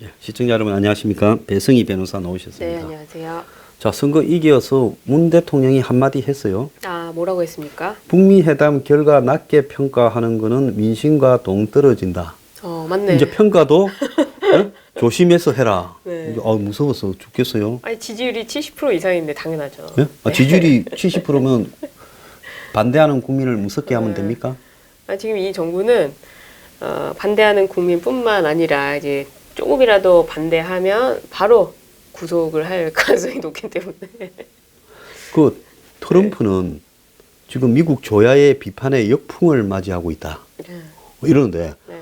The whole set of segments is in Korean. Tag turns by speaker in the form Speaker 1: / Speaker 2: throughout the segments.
Speaker 1: 예, 시청자 여러분 안녕하십니까? 배성희 변호사 나오셨습니다.
Speaker 2: 네, 안녕하세요.
Speaker 1: 자, 선거 이겨서 문 대통령이 한마디 했어요.
Speaker 2: 아, 뭐라고 했습니까?
Speaker 1: 북미 회담 결과 낮게 평가하는 것은 민심과 동떨어진다.
Speaker 2: 맞네.
Speaker 1: 이제 평가도 예? 조심해서 해라.
Speaker 2: 네.
Speaker 1: 이제, 무서워서 죽겠어요.
Speaker 2: 아니, 지지율이 70% 이상인데 당연하죠.
Speaker 1: 예? 지지율이 70%면 반대하는 국민을 무섭게 하면 됩니까?
Speaker 2: 지금 이 정부는 반대하는 국민뿐만 아니라 이제 조금이라도 반대하면 바로 구속을 할 가능성이 높기 때문에.
Speaker 1: 그 트럼프는 지금 미국 조야의 비판에 역풍을 맞이하고 있다. 이러는데
Speaker 2: 네.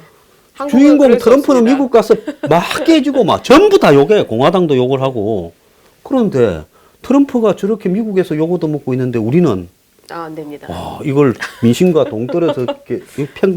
Speaker 1: 주인공 트럼프는 미국 가서 막 깨지고 막 전부 다 욕해. 공화당도 욕을 하고. 그런데 트럼프가 저렇게 미국에서 욕도 먹고 있는데 우리는
Speaker 2: 안 됩니다.
Speaker 1: 와, 이걸 민심과 동떨어져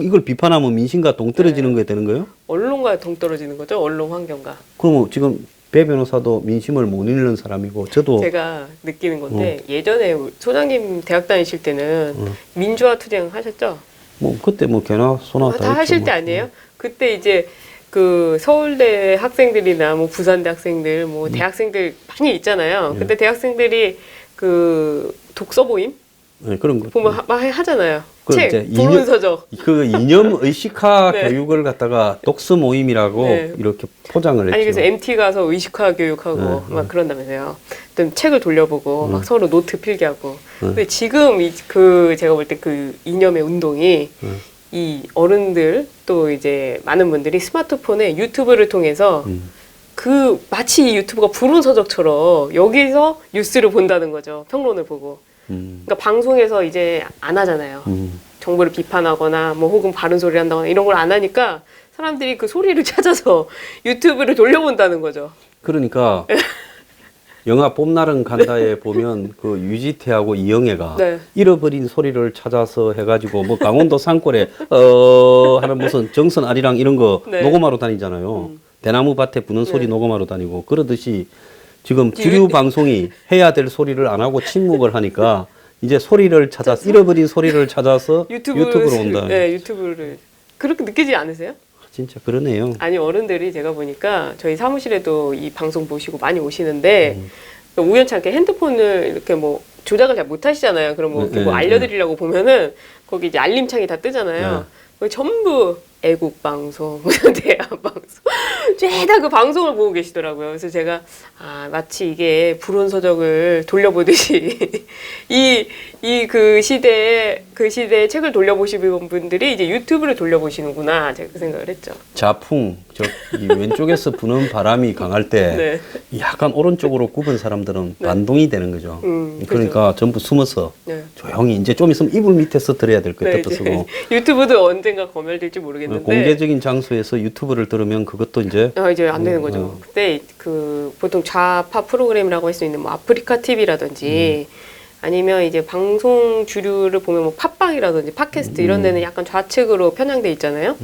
Speaker 1: 이걸 비판하면 민심과 동떨어지는 게 되는 거예요?
Speaker 2: 언론과 동떨어지는 거죠. 언론 환경과.
Speaker 1: 그럼 지금 배 변호사도 민심을 못 읽는 사람이고 저도
Speaker 2: 제가 느끼는 건데 예전에 소장님 대학 다니실 때는 민주화 투쟁 하셨죠?
Speaker 1: 뭐 그때 뭐 개나 소나
Speaker 2: 다 하실 때 아니에요? 그때 이제 그 서울대 학생들이나 뭐 부산대 학생들, 뭐 대학생들 많이 있잖아요. 그때 대학생들이 그 독서 모임
Speaker 1: 네, 그런 거
Speaker 2: 보면 많이 하잖아요.
Speaker 1: 책,
Speaker 2: 이제 불문서적.
Speaker 1: 그 이념 의식화
Speaker 2: 네.
Speaker 1: 교육을 갖다가 독서 모임이라고
Speaker 2: 네.
Speaker 1: 이렇게 포장을 했죠.
Speaker 2: 아니 그래서 MT 가서 의식화 교육하고 막 그런다면서요. 어떤 책을 돌려보고 막 서로 노트 필기하고. 근데 지금 제가 볼 때 그 이념의 운동이 이 어른들 또 이제 많은 분들이 스마트폰에 유튜브를 통해서 그 마치 이 유튜브가 불운서적처럼 여기서 뉴스를 본다는 거죠. 평론을 보고. 그러니까 방송에서 이제 안 하잖아요. 정보를 비판하거나 뭐 혹은 바른 소리를 한다거나 이런 걸 안 하니까 사람들이 그 소리를 찾아서 유튜브를 돌려본다는 거죠.
Speaker 1: 그러니까 영화 봄날은 간다에 보면 그 유지태하고 이영애가
Speaker 2: 네.
Speaker 1: 잃어버린 소리를 찾아서 해가지고 뭐 강원도 산골에 하는 무슨 정선 아리랑 이런 거
Speaker 2: 네.
Speaker 1: 녹음하러 다니잖아요. 대나무 밭에 부는 소리 녹음하러 다니고 그러듯이 지금 주류 방송이 해야 될 소리를 안 하고 침묵을 하니까 이제 소리를 잃어버린 소리를 찾아서 유튜브로 온다.
Speaker 2: 네, 유튜브를 그렇게 느끼지 않으세요?
Speaker 1: 진짜 그러네요.
Speaker 2: 아니 어른들이 제가 보니까 저희 사무실에도 이 방송 보시고 많이 오시는데 우연찮게 핸드폰을 이렇게 뭐 조작을 잘 못하시잖아요. 그럼 뭐, 뭐 알려드리려고 보면은 거기 이제 알림창이 다 뜨잖아요. 거기 전부 애국 방송, 대한 방송, 죄다 그 방송을 보고 계시더라고요. 그래서 제가 마치 이게 불운서적을 돌려보듯이 이 그 시대에 책을 돌려보시는 분들이 이제 유튜브를 돌려보시는구나 제가 그 생각을 했죠.
Speaker 1: 자풍, 이 왼쪽에서 부는 바람이 강할 때
Speaker 2: 네.
Speaker 1: 약간 오른쪽으로 굽은 사람들은 반동이 되는 거죠. 그러니까 전부 숨어서
Speaker 2: 네.
Speaker 1: 조용히 이제 좀 있으면 이불 밑에서 들어야 될 것 같아서
Speaker 2: 유튜브도 언젠가 검열될지 모르겠는데
Speaker 1: 공개적인 장소에서 유튜브를 들으면 그것도 이제
Speaker 2: 이제 안 되는 거죠. 그때 그 보통 좌파 프로그램이라고 할 수 있는 뭐 아프리카 TV라든지 아니면 이제 방송 주류를 보면 뭐 팟빵이라든지 팟캐스트 이런 데는 약간 좌측으로 편향돼 있잖아요.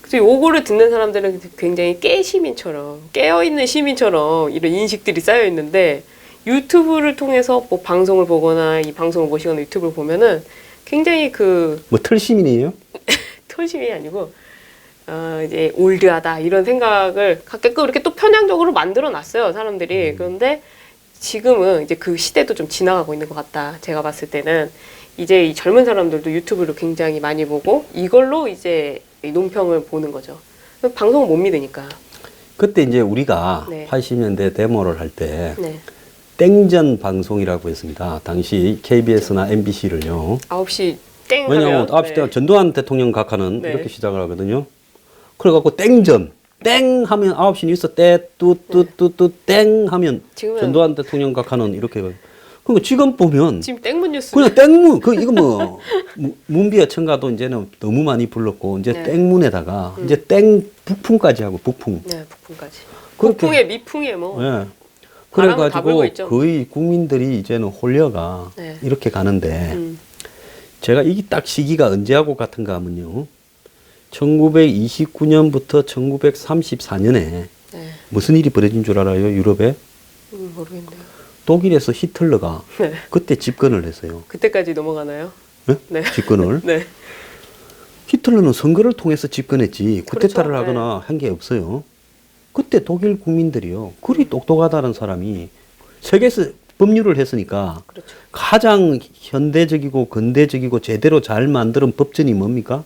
Speaker 2: 그래서 요거를 듣는 사람들은 굉장히 깨어있는 시민처럼 이런 인식들이 쌓여 있는데 유튜브를 통해서 뭐 방송을 보거나 이 방송을 보시거나 유튜브를 보면은 굉장히
Speaker 1: 뭐 털시민이에요?
Speaker 2: 털심이 아니고 이제 올드하다 이런 생각을 갖게끔 이렇게 또 편향적으로 만들어 놨어요 사람들이. 그런데 지금은 이제 그 시대도 좀 지나가고 있는 것 같다. 제가 봤을 때는 이제 이 젊은 사람들도 유튜브를 굉장히 많이 보고 이걸로 이제 논평을 보는 거죠. 방송을 못 믿으니까.
Speaker 1: 그때 이제 우리가
Speaker 2: 네.
Speaker 1: 80년대 데모를 할 때
Speaker 2: 네.
Speaker 1: 땡전 방송이라고 했습니다. 당시 KBS나 MBC를요.
Speaker 2: 9시 땡
Speaker 1: 왜냐하면
Speaker 2: 하면
Speaker 1: 9시 때 전두환 대통령 각하는
Speaker 2: 네.
Speaker 1: 이렇게 시작을 하거든요. 그래갖고 땡전 땡 하면 9시 뉴스 뚜뚜뚜뚜 땡 하면
Speaker 2: 지금은
Speaker 1: 전두환 대통령 각하는 이렇게. 그러니까 지금 보면
Speaker 2: 지금 땡문 뉴스
Speaker 1: 그냥 땡문 이거 뭐 문비어 첨가도 이제는 너무 많이 불렀고 이제
Speaker 2: 네.
Speaker 1: 땡문에다가 이제 땡 북풍까지 하고 북풍.
Speaker 2: 네, 북풍까지.
Speaker 1: 그렇게-
Speaker 2: 북풍에 미풍에 뭐.
Speaker 1: 예.
Speaker 2: 바람은 다 불고
Speaker 1: 그래가지고
Speaker 2: 있죠.
Speaker 1: 거의 국민들이 이제는 홀려가
Speaker 2: 네.
Speaker 1: 이렇게 가는데
Speaker 2: 음.
Speaker 1: 제가 이게 딱 시기가 언제하고 같은가 하면요. 1929년부터 1934년에
Speaker 2: 네.
Speaker 1: 무슨 일이 벌어진 줄 알아요? 유럽에?
Speaker 2: 모르겠네요.
Speaker 1: 독일에서 히틀러가
Speaker 2: 네.
Speaker 1: 그때 집권을 했어요.
Speaker 2: 그때까지 넘어가나요?
Speaker 1: 네?
Speaker 2: 네.
Speaker 1: 집권을.
Speaker 2: 네.
Speaker 1: 히틀러는 선거를 통해서 집권했지 쿠데타를
Speaker 2: 그렇죠.
Speaker 1: 하거나 한 게 없어요. 그때 독일 국민들이요. 그리 똑똑하다는 사람이 세계에서 법률을 했으니까
Speaker 2: 그렇죠.
Speaker 1: 가장 현대적이고 근대적이고 제대로 잘 만든 법전이 뭡니까?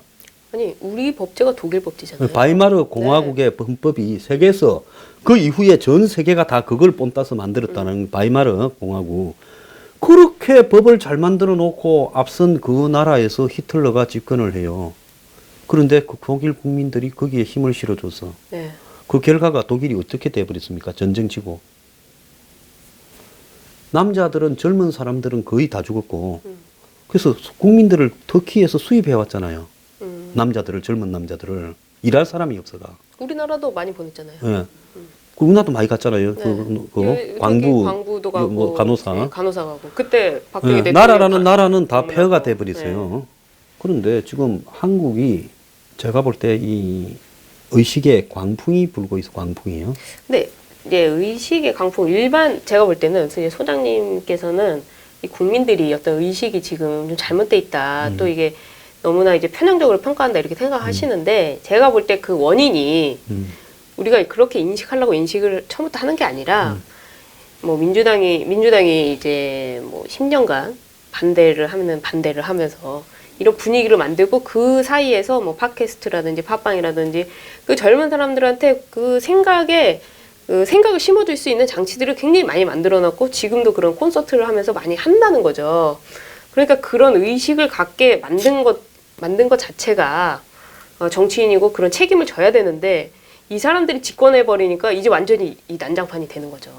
Speaker 2: 아니 우리 법제가 독일 법제잖아요.
Speaker 1: 바이마르 공화국의 헌법이 세계에서 그 이후에 전 세계가 다 그걸 본따서 만들었다는 바이마르 공화국. 그렇게 법을 잘 만들어 놓고 앞선 그 나라에서 히틀러가 집권을 해요. 그런데 그 독일 국민들이 거기에 힘을 실어줘서
Speaker 2: 네.
Speaker 1: 그 결과가 독일이 어떻게 돼버렸습니까? 전쟁 치고. 남자들은 젊은 사람들은 거의 다 죽었고 그래서 국민들을 터키에서 수입해왔잖아요. 남자들을 젊은 남자들을 일할 사람이 없어가.
Speaker 2: 우리나라도 많이 보냈잖아요.
Speaker 1: 예. 그 우리나라도 많이 갔잖아요.
Speaker 2: 네.
Speaker 1: 그
Speaker 2: 광부도 가고
Speaker 1: 뭐 간호사.
Speaker 2: 네, 간호사 가고 그때 박정희
Speaker 1: 예,
Speaker 2: 대통령
Speaker 1: 나라는 다 폐허가
Speaker 2: 네.
Speaker 1: 돼 버렸어요. 그런데 지금 한국이 제가 볼 때 이 의식의 광풍이 불고 있어. 광풍이요.
Speaker 2: 근데 이제 의식의 강풍 일반 제가 볼 때는 이제 소장님께서는 이 국민들이 어떤 의식이 지금 좀 잘못돼 있다. 또 이게 너무나 이제 편향적으로 평가한다 이렇게 생각하시는데 제가 볼 때 그 원인이 우리가 그렇게 인식하려고 인식을 처음부터 하는 게 아니라 뭐 민주당이 이제 뭐 10년간 반대를 하면서 이런 분위기를 만들고 그 사이에서 뭐 팟캐스트라든지 팟빵이라든지 그 젊은 사람들한테 그 생각을 심어줄 수 있는 장치들을 굉장히 많이 만들어놨고 지금도 그런 콘서트를 하면서 많이 한다는 거죠. 그러니까 그런 의식을 갖게 만든 것 자체가 정치인이고 그런 책임을 져야 되는데 이 사람들이 집권해버리니까 이제 완전히 이 난장판이 되는 거죠.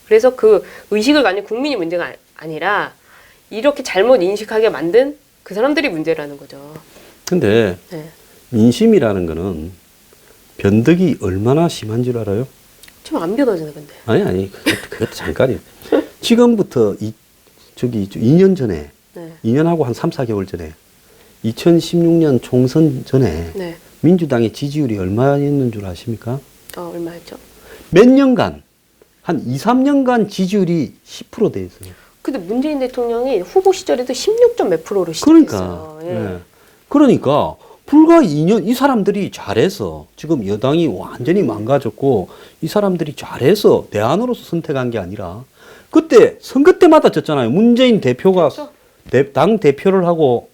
Speaker 2: 그래서 그 의식을 가진 국민이 문제가 아니라 이렇게 잘못 인식하게 만든 그 사람들이 문제라는 거죠.
Speaker 1: 근데
Speaker 2: 네.
Speaker 1: 민심이라는 거는 변덕이 얼마나 심한 줄 알아요?
Speaker 2: 좀 안 변하잖아요, 근데.
Speaker 1: 아니, 그것도 잠깐이에요. 지금부터 2년 전에,
Speaker 2: 네.
Speaker 1: 2년하고 한 3, 4개월 전에, 2016년 총선 전에
Speaker 2: 네.
Speaker 1: 민주당의 지지율이 얼마였는 줄 아십니까?
Speaker 2: 얼마였죠?
Speaker 1: 몇 년간, 한 2, 3년간 지지율이 10% 돼 있어요.
Speaker 2: 근데 문재인 대통령이 후보 시절에도 16점 몇 프로로
Speaker 1: 그러니까,
Speaker 2: 시작했어요. 예.
Speaker 1: 그러니까 불과 2년 이 사람들이 잘해서 지금 여당이 완전히 망가졌고 이 사람들이 잘해서 대안으로서 선택한 게 아니라 그때 선거 때마다 졌잖아요. 문재인 대표가
Speaker 2: 그렇죠.
Speaker 1: 당 대표를 하고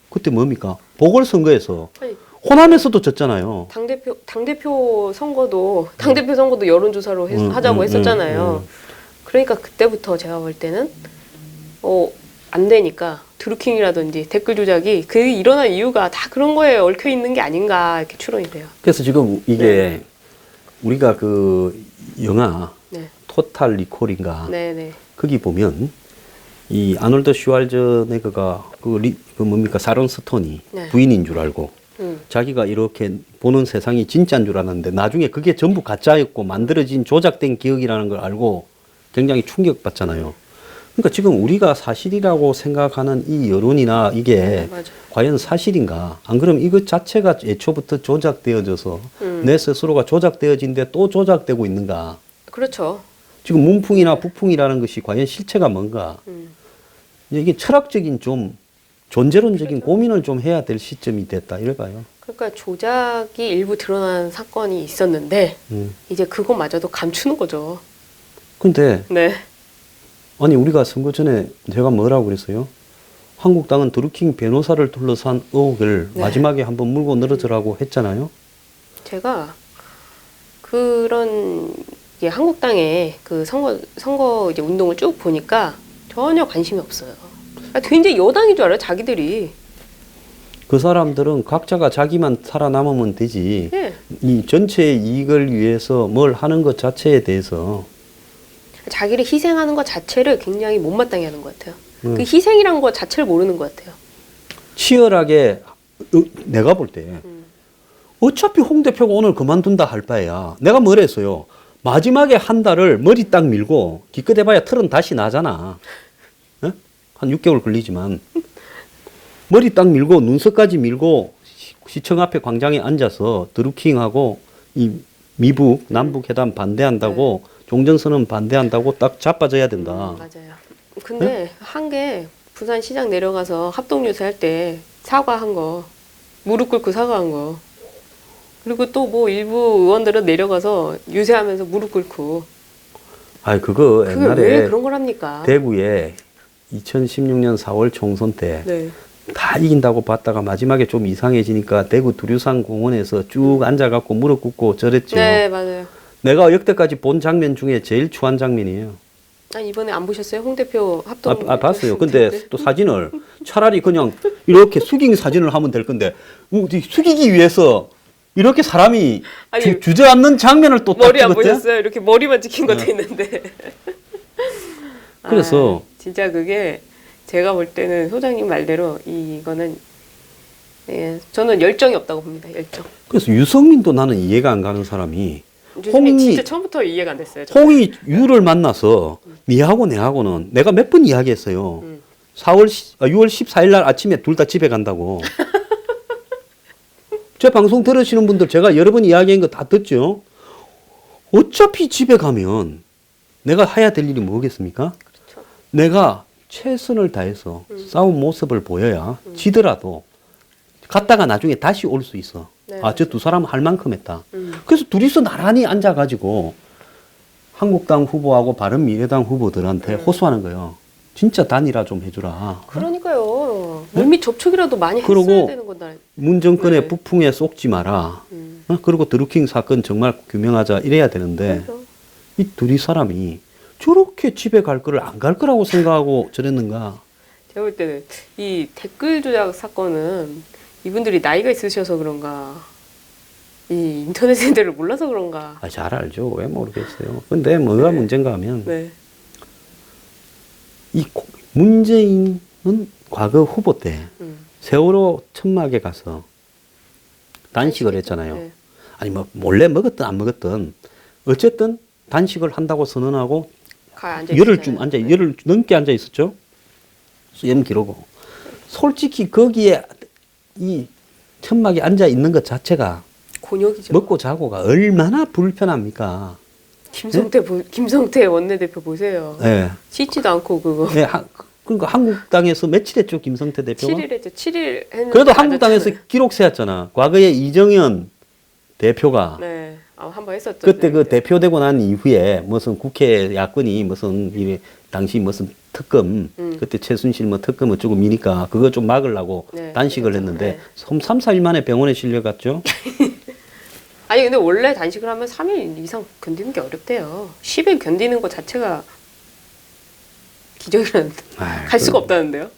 Speaker 1: 그때 뭡니까? 보궐선거에서
Speaker 2: 아니,
Speaker 1: 호남에서도 졌잖아요.
Speaker 2: 당대표 선거도 여론조사로 하자고 했었잖아요. 그러니까 그때부터 제가 볼 때는 안 되니까 드루킹이라든지 댓글 조작이 그 일어난 이유가 다 그런 거에 얽혀 있는 게 아닌가 이렇게 추론이 돼요.
Speaker 1: 그래서 지금 이게 우리가 그 영화
Speaker 2: 네.
Speaker 1: 토탈 리콜인가
Speaker 2: 네네.
Speaker 1: 거기 보면 이 아놀드 슈왈저네거가 그 뭡니까 사론 스톤이
Speaker 2: 네.
Speaker 1: 부인인 줄 알고 자기가 이렇게 보는 세상이 진짜인 줄 알았는데 나중에 그게 전부 가짜였고 만들어진 조작된 기억이라는 걸 알고 굉장히 충격받잖아요. 그러니까 지금 우리가 사실이라고 생각하는 이 여론이나 이게
Speaker 2: 맞아요.
Speaker 1: 과연 사실인가? 안 그러면 이것 자체가 애초부터 조작되어져서 내 스스로가 조작되어진데 또 조작되고 있는가?
Speaker 2: 그렇죠.
Speaker 1: 지금 문풍이나 부풍이라는 것이 과연 실체가 뭔가? 이게 철학적인 좀 존재론적인 고민을 좀 해야 될 시점이 됐다 이럴까요?
Speaker 2: 그러니까 조작이 일부 드러난 사건이 있었는데 이제 그것마저도 감추는 거죠.
Speaker 1: 근데
Speaker 2: 네.
Speaker 1: 아니 우리가 선거 전에 제가 뭐라고 그랬어요? 한국당은 드루킹 변호사를 둘러싼 의혹을
Speaker 2: 네.
Speaker 1: 마지막에 한번 물고 늘어져라고 했잖아요.
Speaker 2: 제가 그런 이게 한국당의 그 선거 이제 운동을 쭉 보니까 전혀 관심이 없어요. 그러니까 굉장히 여당인 줄 알아요, 자기들이.
Speaker 1: 그 사람들은 각자가 자기만 살아남으면 되지.
Speaker 2: 예.
Speaker 1: 이 전체의 이익을 위해서 뭘 하는 것 자체에 대해서
Speaker 2: 자기를 희생하는 것 자체를 굉장히 못마땅해 하는 것 같아요. 그 희생이란 것 자체를 모르는 것 같아요.
Speaker 1: 치열하게 내가 볼 때 어차피 홍 대표가 오늘 그만둔다 할 바에야 내가 뭘 했어요. 마지막에 한 달을 머리 딱 밀고 기껏 해봐야 털은 다시 나잖아. 어? 한 6개월 걸리지만 머리 딱 밀고 눈썹까지 밀고 시청 앞에 광장에 앉아서 드루킹하고 이 미북 남북 회담 반대한다고 종전선언 반대한다고 딱 자빠져야 된다.
Speaker 2: 맞아요. 근데 한 게 부산시장 내려가서 합동유세 할 때 사과한 거, 무릎 꿇고 사과한 거. 그리고 또 뭐 일부 의원들은 내려가서 유세하면서 무릎 꿇고.
Speaker 1: 아이 그거
Speaker 2: 그게
Speaker 1: 옛날에
Speaker 2: 왜 그런 걸 합니까?
Speaker 1: 대구에 2016년 4월 총선 때 다
Speaker 2: 네.
Speaker 1: 이긴다고 봤다가 마지막에 좀 이상해지니까 대구 두류산 공원에서 쭉 앉아갖고 무릎 꿇고 저랬죠.
Speaker 2: 네, 맞아요.
Speaker 1: 내가 역대까지 본 장면 중에 제일 추한 장면이에요.
Speaker 2: 아, 이번에 안 보셨어요? 홍 대표 합동.
Speaker 1: 봤어요. 근데 또 사진을 차라리 그냥 이렇게 숙인 사진을 하면 될 건데 숙이기 위해서 이렇게 사람이
Speaker 2: 아니,
Speaker 1: 주저앉는 장면을 또 딱
Speaker 2: 머리 안
Speaker 1: 찍었대?
Speaker 2: 보셨어요? 이렇게 머리만 찍힌 것도 있는데.
Speaker 1: 그래서
Speaker 2: 진짜 그게 제가 볼 때는 소장님 말대로 이거는 예, 저는 열정이 없다고 봅니다. 열정.
Speaker 1: 그래서 유성민도 나는 이해가 안 가는 사람이
Speaker 2: 요즘에 진짜 처음부터 이해가 안 됐어요. 저는.
Speaker 1: 홍이 유를 만나서 니하고 내하고는 내가 몇 번 이야기했어요. 6월 14일 날 아침에 둘 다 집에 간다고. 제 방송 들으시는 분들 제가 여러 번 이야기한 거 다 듣죠? 어차피 집에 가면 내가 해야 될 일이 뭐겠습니까?
Speaker 2: 그렇죠.
Speaker 1: 내가 최선을 다해서 싸운 모습을 보여야 지더라도 갔다가 나중에 다시 올 수 있어.
Speaker 2: 네,
Speaker 1: 아, 저 두 사람 할 만큼 했다. 그래서 둘이서 나란히 앉아가지고 한국당 후보하고 바른미래당 후보들한테 호소하는 거예요. 진짜 단일화 좀 해주라.
Speaker 2: 그러니까요. 물밑 접촉이라도 많이 했어야
Speaker 1: 그러고
Speaker 2: 되는 건다.
Speaker 1: 문 정권의
Speaker 2: 네.
Speaker 1: 부풍에 쏙지 마라. 그리고 드루킹 사건 정말 규명하자 이래야 되는데
Speaker 2: 그렇죠.
Speaker 1: 이 둘이 사람이 저렇게 집에 갈 거를 안 갈 거라고 생각하고 저랬는가.
Speaker 2: 제가 볼 때는 이 댓글 조작 사건은 이분들이 나이가 있으셔서 그런가, 이 인터넷 세대를 몰라서 그런가.
Speaker 1: 아, 잘 알죠. 왜 모르겠어요. 근데 뭐가
Speaker 2: 네.
Speaker 1: 문제인가 하면
Speaker 2: 네.
Speaker 1: 이 문재인은 과거 후보 때
Speaker 2: 음.
Speaker 1: 세월호 천막에 가서 단식을 했잖아요.
Speaker 2: 네.
Speaker 1: 아니 뭐 몰래 먹었든 안 먹었든 어쨌든 단식을 한다고 선언하고
Speaker 2: 앉아
Speaker 1: 열흘
Speaker 2: 있잖아요.
Speaker 1: 좀 앉아
Speaker 2: 네.
Speaker 1: 열흘 넘게 앉아 있었죠. 수염 기르고 솔직히 거기에 이 천막에 앉아 있는 것 자체가
Speaker 2: 곤욕이죠.
Speaker 1: 먹고 자고가 얼마나 불편합니까?
Speaker 2: 김성태 원내대표 보세요.
Speaker 1: 예.
Speaker 2: 씻지도 않고 그거.
Speaker 1: 예, 그러니까 한국당에서 며칠 했죠 김성태 대표가?
Speaker 2: 7일 했죠. 7일 했는데.
Speaker 1: 그래도 한국당에서 기록 세웠잖아. 과거에 이정현 대표가
Speaker 2: 네. 한번 했었죠.
Speaker 1: 그때
Speaker 2: 네.
Speaker 1: 그 대표되고 난 이후에 무슨 국회 야권이 무슨 당시 무슨 특검 그때 최순실 뭐 특검 어쩌고 미니까 그거 좀 막으려고
Speaker 2: 네,
Speaker 1: 단식을
Speaker 2: 그렇죠.
Speaker 1: 했는데
Speaker 2: 네.
Speaker 1: 3, 4일 만에 병원에 실려갔죠.
Speaker 2: 아니 근데 원래 단식을 하면 3일 이상 견디는 게 어렵대요. 10일 견디는 것 자체가 기적이라는데 갈 수가 없다는데요.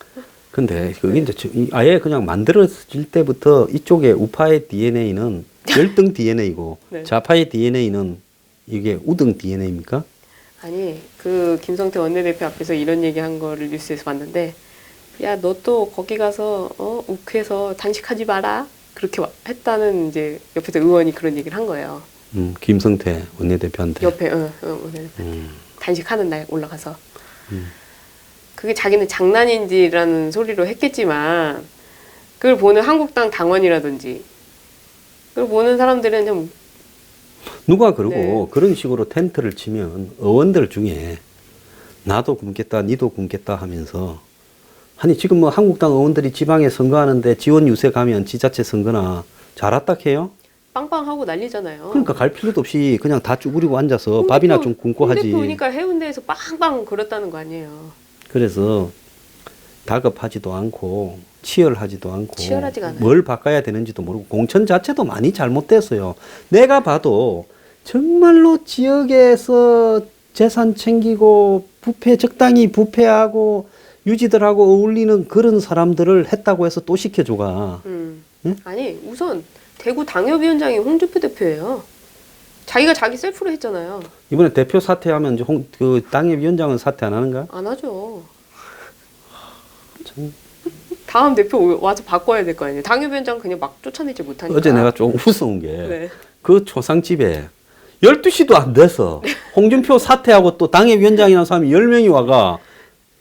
Speaker 1: 근데 그게 이제 아예 그냥 만들어질 때부터 이쪽에 우파의 DNA는 열등 DNA고
Speaker 2: 네.
Speaker 1: 좌파의 DNA는 이게 우등 DNA입니까?
Speaker 2: 아니 그 김성태 원내대표 앞에서 이런 얘기한 거를 뉴스에서 봤는데 야 너 또 거기 가서 욱해서 단식하지 마라 그렇게 했다는 이제 옆에서 의원이 그런 얘기를 한 거예요.
Speaker 1: 김성태 원내대표한테.
Speaker 2: 옆에 원내대표 단식하는 날 올라가서 그게 자기는 장난인지라는 소리로 했겠지만 그걸 보는 한국당 당원이라든지 그걸 보는 사람들은 좀
Speaker 1: 누가 그러고
Speaker 2: 네.
Speaker 1: 그런 식으로 텐트를 치면 의원들 중에 나도 굶겠다 니도 굶겠다 하면서 아니 지금 뭐 한국당 의원들이 지방에 선거하는데 지원 유세 가면 지자체 선거나 잘 왔다 해요?
Speaker 2: 빵빵하고 난리잖아요.
Speaker 1: 그러니까 갈 필요도 없이 그냥 다 쭈그리고 앉아서 밥이나 좀 굶고 하지.
Speaker 2: 그러니까 해운대에서 빵빵 그랬다는 거 아니에요.
Speaker 1: 그래서 다급하지도 않고 치열하지도 않고
Speaker 2: 치열하지가 않아요.
Speaker 1: 뭘 바꿔야 되는지도 모르고 공천 자체도 많이 잘못됐어요. 내가 봐도 정말로 지역에서 재산 챙기고 적당히 부패하고 유지들하고 어울리는 그런 사람들을 했다고 해서 또 시켜줘가. 응?
Speaker 2: 아니 우선 대구 당협위원장이 홍준표 대표예요. 자기가 자기 셀프로 했잖아요.
Speaker 1: 이번에 대표 사퇴하면 이제 그 당협위원장은 사퇴 안 하는가?
Speaker 2: 안 하죠.
Speaker 1: 참.
Speaker 2: 다음 대표 와서 바꿔야 될 거 아니에요. 당협위원장 그냥 막 쫓아내지 못하니까.
Speaker 1: 어제 내가 좀 우스운 게 그
Speaker 2: 네.
Speaker 1: 초상집에 12시도 안 돼서 홍준표 사퇴하고 또 당협위원장이라는 사람이 10명이 와가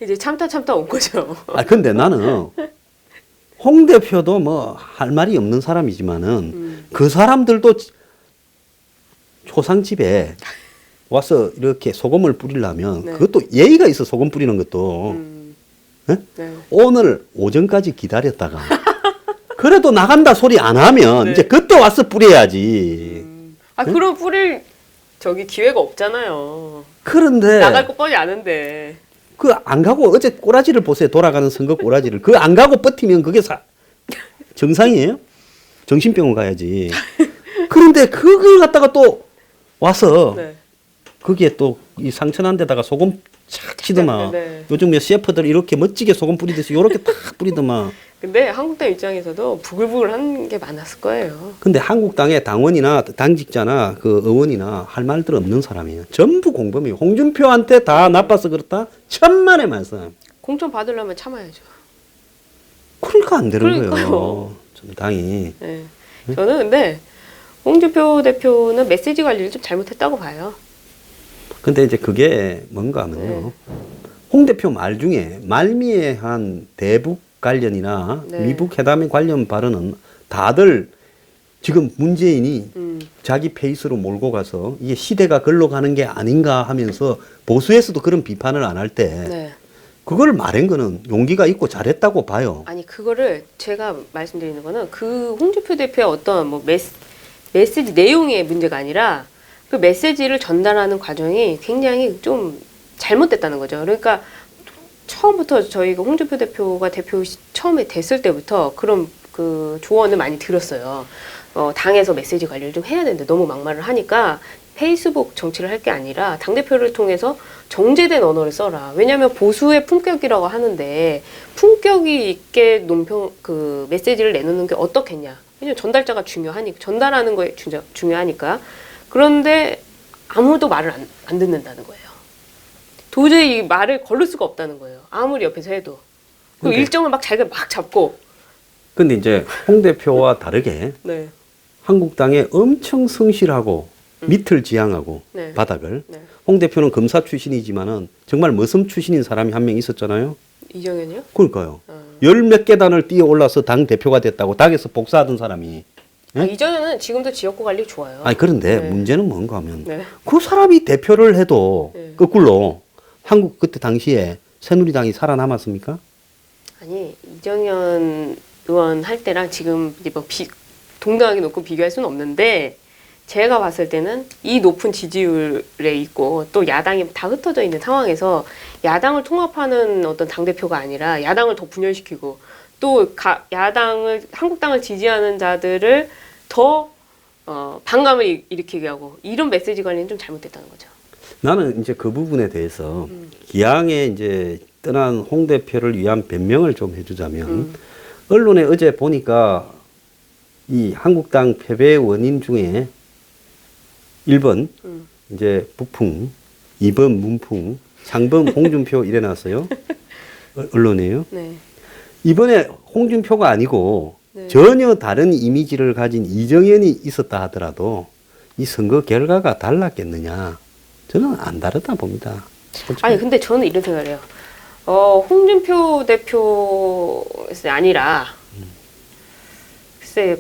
Speaker 2: 이제 참다 온 거죠.
Speaker 1: 근데 나는 홍 대표도 뭐 할 말이 없는 사람이지만은 그 사람들도 초상집에 와서 이렇게 소금을 뿌리려면
Speaker 2: 네.
Speaker 1: 그것도 예의가 있어. 소금 뿌리는 것도. 네?
Speaker 2: 네.
Speaker 1: 오늘 오전까지 기다렸다가 그래도 나간다 소리 안 하면
Speaker 2: 네.
Speaker 1: 이제 그때 와서 뿌려야지.
Speaker 2: 그럼 뿌릴 저기 기회가 없잖아요.
Speaker 1: 그런데
Speaker 2: 나갈 거 뻔히 아는데.
Speaker 1: 그 안 가고 어제 꼬라지를 보세요. 돌아가는 선거 꼬라지를. 그 안 가고 버티면 그게 정상이에요? 정신병원 가야지. 그런데 그걸 갖다가 또 와서
Speaker 2: 네.
Speaker 1: 거기에 또 이 상처난 데다가 소금 착 치더만.
Speaker 2: 네.
Speaker 1: 요즘 셰프들 이렇게 멋지게 소금 뿌리듯이 요렇게 탁 뿌리더만.
Speaker 2: 근데 한국당 입장에서도 부글부글한 게 많았을 거예요.
Speaker 1: 근데 한국당의 당원이나 당직자나 그 의원이나 할 말들 없는 사람이에요. 전부 공범이에요. 홍준표한테 다 나빠서 그렇다? 천만의 말씀.
Speaker 2: 공천 받으려면 참아야죠.
Speaker 1: 그러니까 안 되는
Speaker 2: 그러니까요.
Speaker 1: 거예요. 정당이.
Speaker 2: 네. 저는 근데 홍준표 대표는 메시지 관리를 좀 잘못했다고 봐요.
Speaker 1: 근데 이제 그게 뭔가 하면요. 홍 대표 말 중에 말미에한 대북 관련이나
Speaker 2: 네.
Speaker 1: 미북 회담에 관련 발언은 다들 지금 문재인이 자기 페이스로 몰고 가서 이게 시대가 글로 가는 게 아닌가 하면서 보수에서도 그런 비판을 안 할 때
Speaker 2: 네.
Speaker 1: 그걸 말한 거는 용기가 있고 잘했다고 봐요.
Speaker 2: 아니 그거를 제가 말씀드리는 거는 그 홍준표 대표의 어떤 뭐 메시지 내용의 문제가 아니라 그 메시지를 전달하는 과정이 굉장히 좀 잘못됐다는 거죠. 그러니까 처음부터 저희가 홍준표 대표가 처음에 됐을 때부터 그런 그 조언을 많이 들었어요. 당에서 메시지 관리를 좀 해야 되는데 너무 막말을 하니까 페이스북 정치를 할 게 아니라 당대표를 통해서 정제된 언어를 써라. 왜냐하면 보수의 품격이라고 하는데 품격이 있게 논평 그 메시지를 내놓는 게 어떻겠냐. 왜냐면 전달자가 중요하니까 전달하는 거에 중요하니까. 그런데 아무도 말을 안 듣는다는 거예요. 도저히 이 말을 걸을 수가 없다는 거예요. 아무리 옆에서 해도. 그
Speaker 1: 근데-
Speaker 2: 일정을 막 자기가 막 잡고.
Speaker 1: 근데 이제 홍 대표와 다르게
Speaker 2: 네.
Speaker 1: 한국당에 엄청 성실하고 밑을 지향하고
Speaker 2: 네.
Speaker 1: 바닥을
Speaker 2: 네.
Speaker 1: 홍 대표는 검사 출신이지만은 정말 머슴 출신인 사람이 한 명 있었잖아요.
Speaker 2: 이정현이요?
Speaker 1: 그러니까요. 열 몇 계단을 뛰어 올라서 당 대표가 됐다고 당에서 복사하던 사람이.
Speaker 2: 이정현은 지금도 지역구 관리 좋아요.
Speaker 1: 아니 그런데
Speaker 2: 네.
Speaker 1: 문제는 뭔가 하면
Speaker 2: 네.
Speaker 1: 그 사람이 대표를 해도
Speaker 2: 네.
Speaker 1: 거꾸로 한국 그때 당시에 새누리당이 살아남았습니까?
Speaker 2: 아니 이정현 의원 할 때랑 지금 이제 뭐 동등하게 놓고 비교할 수는 없는데 제가 봤을 때는 이 높은 지지율에 있고 또 야당이 다 흩어져 있는 상황에서 야당을 통합하는 어떤 당대표가 아니라 야당을 더 분열시키고 또 한국당을 지지하는 자들을 더 반감을 일으키게 하고 이런 메시지 관리는 좀 잘못됐다는 거죠.
Speaker 1: 나는 이제 그 부분에 대해서 기왕에 이제 떠난 홍 대표를 위한 변명을 좀 해주자면 언론에 어제 보니까 이 한국당 패배의 원인 중에 1번 이제 북풍, 2번 문풍, 3번 홍준표 이래 놨어요. 언론이에요.
Speaker 2: 네.
Speaker 1: 이번에 홍준표가 아니고
Speaker 2: 네.
Speaker 1: 전혀 다른 이미지를 가진 이정현이 있었다 하더라도 이 선거 결과가 달랐겠느냐. 저는 안 다르다 봅니다.
Speaker 2: 아니 근데 저는 이런 생각을 해요. 홍준표 대표 아니라 글쎄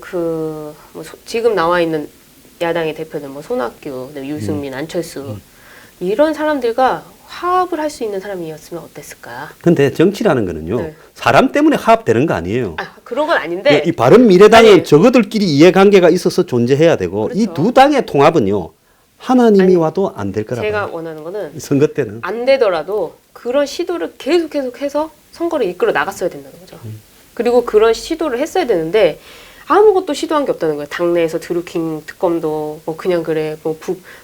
Speaker 2: 뭐 지금 나와 있는 야당의 대표들 뭐 손학규, 유승민, 안철수 이런 사람들과 화합을 할 수 있는 사람이었으면 어땠을까?
Speaker 1: 근데 정치라는 거는요.
Speaker 2: 네.
Speaker 1: 사람 때문에 화합되는 거 아니에요.
Speaker 2: 그런 건 아닌데.
Speaker 1: 이 바른미래당은
Speaker 2: 아니,
Speaker 1: 저거들끼리 이해관계가 있어서 존재해야 되고
Speaker 2: 그렇죠.
Speaker 1: 이 두 당의 통합은요. 하나님이
Speaker 2: 아니,
Speaker 1: 와도 안 될 거라
Speaker 2: 제가
Speaker 1: 봐요.
Speaker 2: 원하는 거는
Speaker 1: 선거 때는.
Speaker 2: 안 되더라도 그런 시도를 계속 해서 선거를 이끌어 나갔어야 된다는 거죠. 그리고 그런 시도를 했어야 되는데 아무것도 시도한 게 없다는 거예요. 당내에서 드루킹 특검도 뭐 그냥 그래, 뭐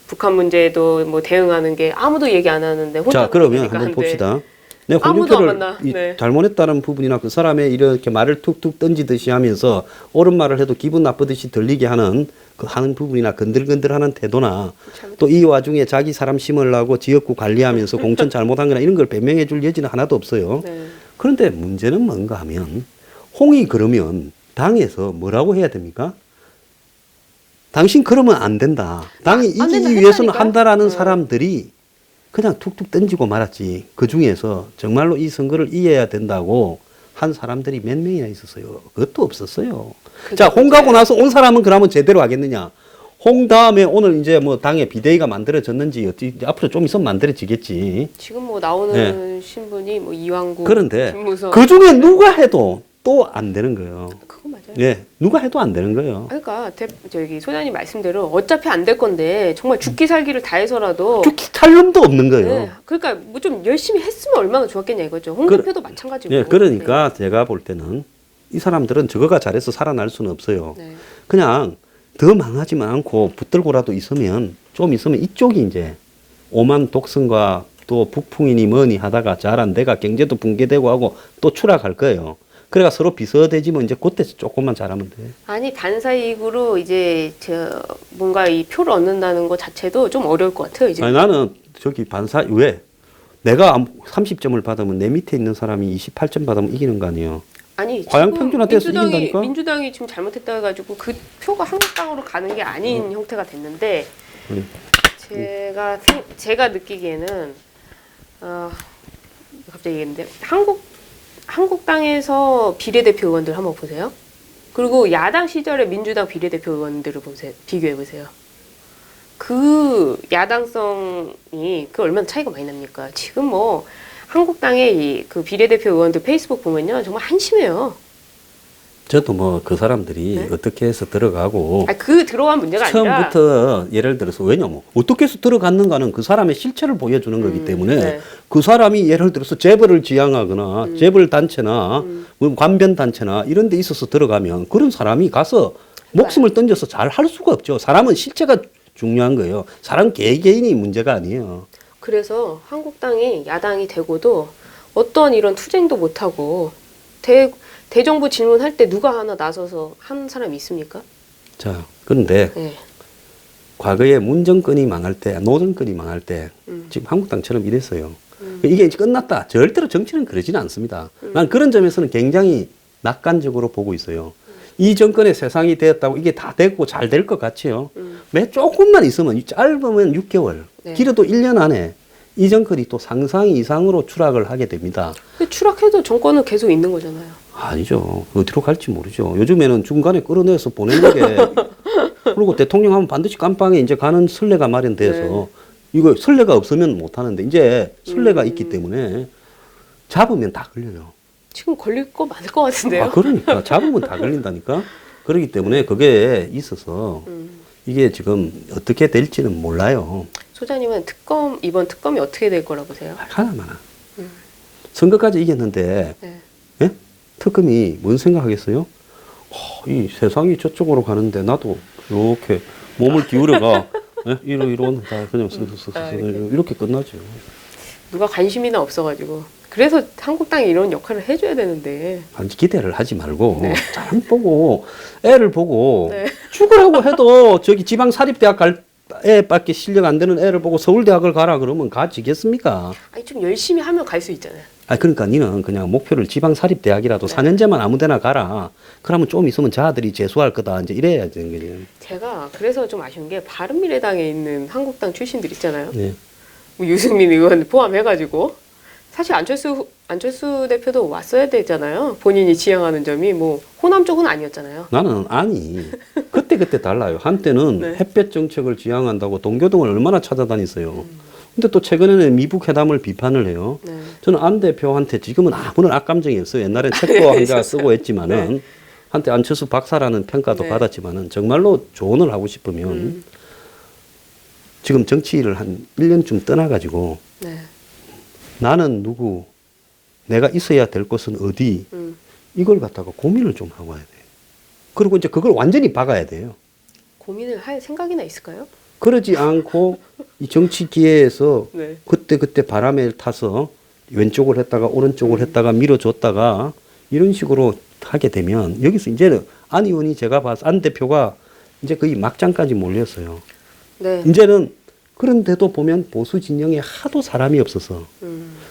Speaker 2: 북한 문제도 뭐 대응하는 게 아무도 얘기 안 하는데 혼자.
Speaker 1: 자, 그러면
Speaker 2: 그러니까
Speaker 1: 한번
Speaker 2: 한데.
Speaker 1: 봅시다. 내가
Speaker 2: 아무도 안
Speaker 1: 홍준표를
Speaker 2: 만나. 네.
Speaker 1: 잘못했다는 부분이나 그 사람의 이렇게 말을 툭툭 던지듯이 하면서 옳은 말을 해도 기분 나쁘듯이 들리게 하는 그 하는 부분이나 건들건들하는 태도나 또 이 와중에 자기 사람 심으려고 지역구 관리하면서 공천 잘못한 거나 이런 걸 변명해 줄 여지는 하나도 없어요.
Speaker 2: 네.
Speaker 1: 그런데 문제는 뭔가 하면 홍이 그러면 당에서 뭐라고 해야 됩니까? 당신 그러면 안 된다. 당이
Speaker 2: 안 된다
Speaker 1: 이기기 위해서는
Speaker 2: 했다니까요?
Speaker 1: 한다라는 사람들이 그냥 툭툭 던지고 말았지. 그 중에서 정말로 이 선거를 이겨야 된다고 한 사람들이 몇 명이나 있었어요. 그것도 없었어요. 자, 홍 가고 나서 온 사람은 그러면 제대로 하겠느냐. 홍 다음에 오늘 이제 뭐 당에 비대위가 만들어졌는지 어찌 앞으로 좀 있으면 만들어지겠지.
Speaker 2: 지금 뭐 나오는 신분이 뭐 이왕구,
Speaker 1: 그런데
Speaker 2: 김무성.
Speaker 1: 그 중에 누가 해도 또 안 되는 거예요.
Speaker 2: 그거 맞아요.
Speaker 1: 예, 누가 해도 안 되는 거예요.
Speaker 2: 그러니까 저기 소장님 말씀대로 어차피 안 될 건데 정말 죽기 살기를 다해서라도
Speaker 1: 죽기 할 놈도 없는 거예요.
Speaker 2: 네, 그러니까 뭐 좀 열심히 했으면 얼마나 좋았겠냐 이거죠. 홍
Speaker 1: 그-
Speaker 2: 대표도 마찬가지고.
Speaker 1: 예, 그러니까 제가 볼 때는 이 사람들은 저거가 잘해서 살아날 수는 없어요.
Speaker 2: 네.
Speaker 1: 그냥 더 망하지만 않고 붙들고라도 있으면 좀 있으면 이쪽이 이제 오만 독선과 또 북풍이니 뭐니 하다가 잘한 데가 경제도 붕괴되고 하고 또 추락할 거예요. 그래가 서로 비슷해지면 이제 그때 조금만 잘하면 돼.
Speaker 2: 아니 반사 이익으로 이제 저 뭔가 이 표를 얻는다는 것 자체도 좀 어려울 것 같아요 이제.
Speaker 1: 아니, 나는 저기 반사 왜 내가 30점을 받으면 내 밑에 있는 사람이 28점 받으면 이기는 거 아니에요.
Speaker 2: 아니
Speaker 1: 과연
Speaker 2: 지금
Speaker 1: 평균화돼서 이긴다니까?
Speaker 2: 민주당이 지금 잘못했다 해가지고 그 표가 한국당으로 가는 게 아닌 형태가 됐는데 제가 느끼기에는 갑자기 얘기했는데 한국당에서 비례대표 의원들 한번 보세요. 그리고 야당 시절에 민주당 비례대표 의원들을 보세요. 비교해 보세요. 그 야당성이 그 얼마나 차이가 많이 납니까? 지금 뭐 한국당의 그 비례대표 의원들 페이스북 보면요 정말 한심해요.
Speaker 1: 저도 뭐 그 사람들이
Speaker 2: 네?
Speaker 1: 어떻게 해서 들어가고
Speaker 2: 그 들어간 문제가 아니라
Speaker 1: 처음부터 예를 들어서 왜냐면 어떻게 해서 들어갔는가는 그 사람의 실체를 보여주는 거기 때문에
Speaker 2: 네.
Speaker 1: 그 사람이 예를 들어서 재벌을 지향하거나 재벌 단체나 뭐 관변 단체나 이런 데 있어서 들어가면 그런 사람이 가서 목숨을 던져서 잘 할 수가 없죠. 사람은 실체가 중요한 거예요. 사람 개개인이 문제가 아니에요.
Speaker 2: 그래서 한국당이 야당이 되고도 어떤 이런 투쟁도 못하고 대정부 질문할 때 누가 하나 나서서 한 사람이 있습니까?
Speaker 1: 자, 그런데
Speaker 2: 네.
Speaker 1: 과거에 문정권이 망할 때, 노정권이 망할 때 지금 한국당처럼 이랬어요. 이게 이제 끝났다. 절대로 정치는 그러지는 않습니다. 난 그런 점에서는 굉장히 낙관적으로 보고 있어요. 이 정권의 세상이 되었다고 이게 다 됐고 잘 될 것 같지요. 매 조금만 있으면 짧으면 6개월,
Speaker 2: 네.
Speaker 1: 길어도 1년 안에 이 정권이 또 상상 이상으로 추락을 하게 됩니다.
Speaker 2: 근데 추락해도 정권은 계속 있는 거잖아요.
Speaker 1: 아니죠. 어디로 갈지 모르죠. 요즘에는 중간에 끌어내서 보내는 게 그리고 대통령 하면 반드시 깜빵에 이제 가는 선례가 마련돼서 이거 선례가 없으면 못 하는데 이제 선례가 있기 때문에 잡으면 다 걸려요.
Speaker 2: 지금 걸릴 거 많을 것 같은데요.
Speaker 1: 아, 그러니까 잡으면 다 걸린다니까. 그렇기 때문에 그게 있어서 이게 지금 어떻게 될지는 몰라요.
Speaker 2: 소장님은 이번 특검이 어떻게 될 거라 보세요?
Speaker 1: 하나만. 선거까지 이겼는데
Speaker 2: 네.
Speaker 1: 예? 특검이 뭔 생각하겠어요? 이 세상이 저쪽으로 가는데 나도 이렇게 몸을 기울여가 예? 이런 다 그냥 이렇게 끝나죠.
Speaker 2: 누가 관심이나 없어가지고 그래서 한국당이 이런 역할을 해줘야 되는데
Speaker 1: 아니, 기대를 하지 말고 잘 보고 애를 보고
Speaker 2: 네.
Speaker 1: 죽으라고 해도 저기 지방 사립대학 갈 애밖에 실력 안 되는 애를 보고 서울대학을 가라 그러면 가지겠습니까?
Speaker 2: 아니 좀 열심히 하면 갈 수 있잖아요.
Speaker 1: 아 그러니까 니는 그냥 목표를 지방 사립대학이라도 4년제만 아무데나 가라. 그러면 좀 있으면 자들이 재수할 거다. 이제 이래야 되는 거지.
Speaker 2: 제가 그래서 좀 아쉬운 게 바른미래당에 있는 한국당 출신들 있잖아요.
Speaker 1: 네.
Speaker 2: 뭐 유승민 의원 포함해가지고 사실 안철수 대표도 왔어야 되잖아요. 본인이 지향하는 점이 뭐 호남 쪽은 아니었잖아요.
Speaker 1: 나는 아니 그때 달라요. 한때는
Speaker 2: 네.
Speaker 1: 햇볕 정책을 지향한다고 동교동을 얼마나 찾아다녔어요. 근데 또 최근에는 미북 회담을 비판을 해요.
Speaker 2: 네.
Speaker 1: 저는 안 대표한테 지금은 아무런 악감정이 없어요. 옛날엔 책도 한 자 쓰고 했지만은 한때 안철수 박사라는 평가도
Speaker 2: 네.
Speaker 1: 받았지만은 정말로 조언을 하고 싶으면 지금 정치를 한 1년쯤 떠나가지고
Speaker 2: 네.
Speaker 1: 나는 누구, 내가 있어야 될 곳은 어디, 이걸 갖다가 고민을 좀 하고 와야 돼요. 그리고 이제 그걸 완전히 박아야 돼요.
Speaker 2: 고민을 할 생각이나 있을까요?
Speaker 1: 그러지 않고 이 정치 기회에서
Speaker 2: 네.
Speaker 1: 그때 바람에 타서 왼쪽을 했다가 오른쪽을 했다가 밀어줬다가 이런 식으로 하게 되면 여기서 이제는 안 의원이 제가 봐서 안 대표가 이제 거의 막장까지 몰렸어요.
Speaker 2: 네.
Speaker 1: 이제는 그런데도 보면 보수 진영에 하도 사람이 없어서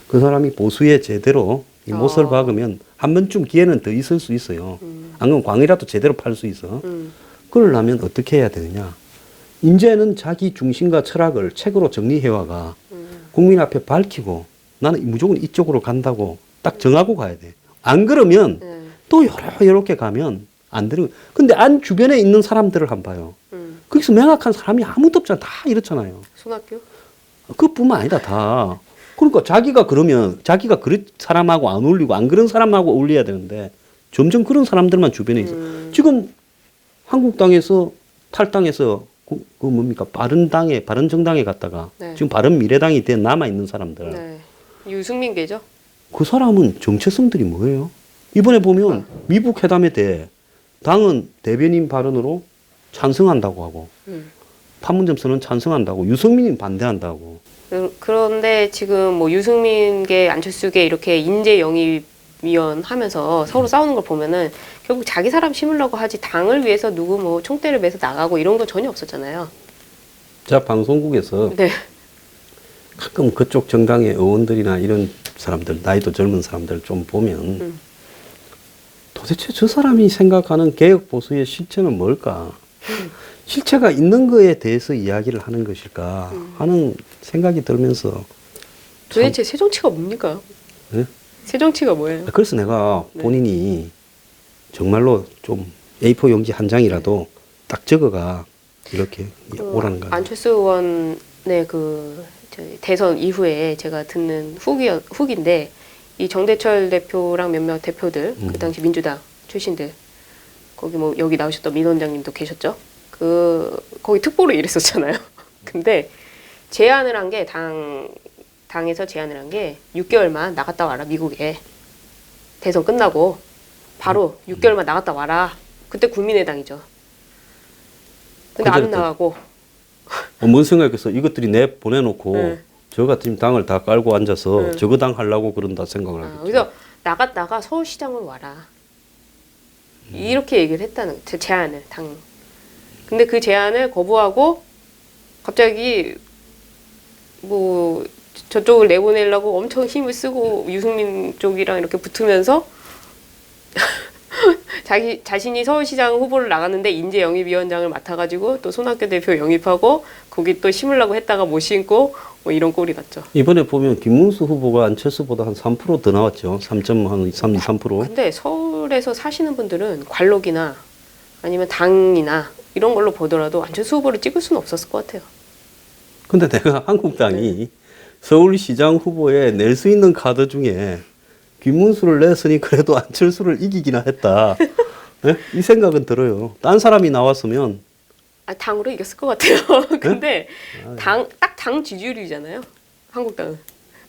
Speaker 1: 그 사람이 보수에 제대로 이 못을 박으면 한 번쯤 기회는 더 있을 수 있어요. 안 그러면 광이라도 제대로 팔 수 있어. 그러려면 어떻게 해야 되느냐. 이제는 자기 중심과 철학을 책으로 정리해와가 국민 앞에 밝히고 나는 무조건 이쪽으로 간다고 딱 정하고 가야 돼. 안 그러면 또 이렇게 가면 안 되는. 근데 안 주변에 있는 사람들을 한번 봐요. 거기서 명확한 사람이 아무도 없잖아. 다 이렇잖아요.
Speaker 2: 손학규?
Speaker 1: 그뿐만 아니다. 다. 그러니까 자기가 그러면 자기가 그런 사람하고 안 어울리고 안 그런 사람하고 어울려야 되는데 점점 그런 사람들만 주변에 있어. 지금 한국당에서 탈당해서 그 뭡니까 바른정당에 갔다가
Speaker 2: 네.
Speaker 1: 지금 바른미래당이 된 남아 있는 사람들.
Speaker 2: 네. 유승민계죠?
Speaker 1: 그 사람은 정체성들이 뭐예요? 이번에 보면 미국 회담에 대해 당은 대변인 발언으로 찬성한다고 하고 판문점선언 찬성한다고 유승민이 반대한다고.
Speaker 2: 그런데 지금 뭐 유승민계 안철수계 이렇게 인재 영입위원 하면서 서로 싸우는 걸 보면은 결국 자기 사람 심으려고 하지 당을 위해서 누구 뭐 총대를 매서 나가고 이런 거 전혀 없었잖아요.
Speaker 1: 자 방송국에서
Speaker 2: 네.
Speaker 1: 가끔 그쪽 정당의 의원들이나 이런 사람들 나이도 젊은 사람들 좀 보면 도대체 저 사람이 생각하는 개혁 보수의 실체는 뭘까? 실체가 있는 거에 대해서 이야기를 하는 것일까 하는 생각이 들면서
Speaker 2: 도대체 새 정치가 뭡니까?
Speaker 1: 네?
Speaker 2: 새 정치가 뭐예요?
Speaker 1: 그래서 내가 본인이 정말로 좀 A4 용지 한 장이라도 딱 적어가 이렇게 오라는 거예요.
Speaker 2: 안철수 의원의 대선 이후에 제가 듣는 후기인데 이 정대철 대표랑 몇몇 대표들 그 당시 민주당 출신들 거기 뭐 여기 나오셨던 민 원장님도 계셨죠? 거기 특보로 일했었잖아요. 근데 제안을 한 게 당에서 제안을 한 게 6개월만 나갔다 와라 미국에 대선 끝나고 바로 6개월만 나갔다 와라. 그때 국민의당이죠. 근데 안 나가고.
Speaker 1: 뭔 생각했어? 이것들이 내 보내놓고
Speaker 2: 네.
Speaker 1: 저 같은 당을 다 깔고 앉아서 저거 당 하려고 그런다 생각을 하겠죠.
Speaker 2: 그래서 나갔다가 서울시장으로 와라. 이렇게 얘기를 했다는 제 제안을 당. 근데 그 제안을 거부하고 갑자기 뭐 저쪽을 내보내려고 엄청 힘을 쓰고 유승민 쪽이랑 이렇게 붙으면서 자신이 서울시장 후보를 나갔는데 인재영입위원장을 맡아가지고 또 손학규 대표 영입하고 거기 또 심으려고 했다가 못 심고 뭐 이런 꼴이 났죠.
Speaker 1: 이번에 보면 김문수 후보가 안철수보다 한 3% 더 나왔죠. 3.3%.
Speaker 2: 근데 서울에서 사시는 분들은 관록이나 아니면 당이나 이런 걸로 보더라도 안철수 후보를 찍을 수는 없었을 것 같아요.
Speaker 1: 근데 내가 한국당이 서울시장 후보에 낼 수 있는 카드 중에 김문수를 냈으니 그래도 안철수를 이기기나 했다. 네? 이 생각은 들어요. 딴 사람이 나왔으면
Speaker 2: 당으로 이겼을 것 같아요. 근데 딱 당 지지율이잖아요. 한국당은.